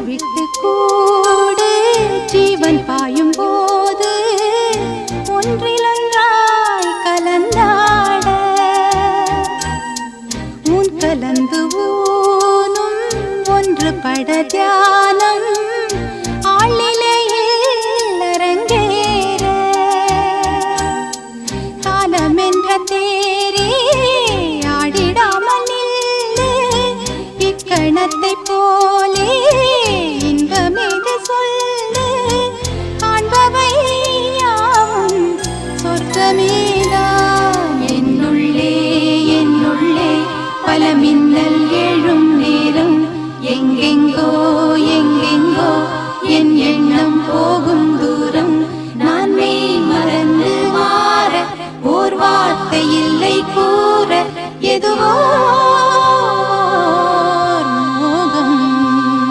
விட்டு கூடு ஜீவன் பாயும் போது ஒன்றிலொன்றாய் கலந்தாட உன் கலந்து ஊனும் ஒன்று பட தியானம் ஆளிலையில் அரங்கேற காலம் என்ற தேரே ஆடிடாமல் நில்லு இக்கணத்தை போலே இன்பமேது சொல்லு காண்பவை யாவும் சொர்க்கமேதான் என்னுள்ளே என்னுள்ளே பல மின்னல் எழும் நேரம் எங்கெங்கோ எங்கெங்கோ என் எண்ணம் போகும் தூரம் நான் மெய் மறந்து மாற ஓர் வார்த்தை இல்லை கூற எதுவோ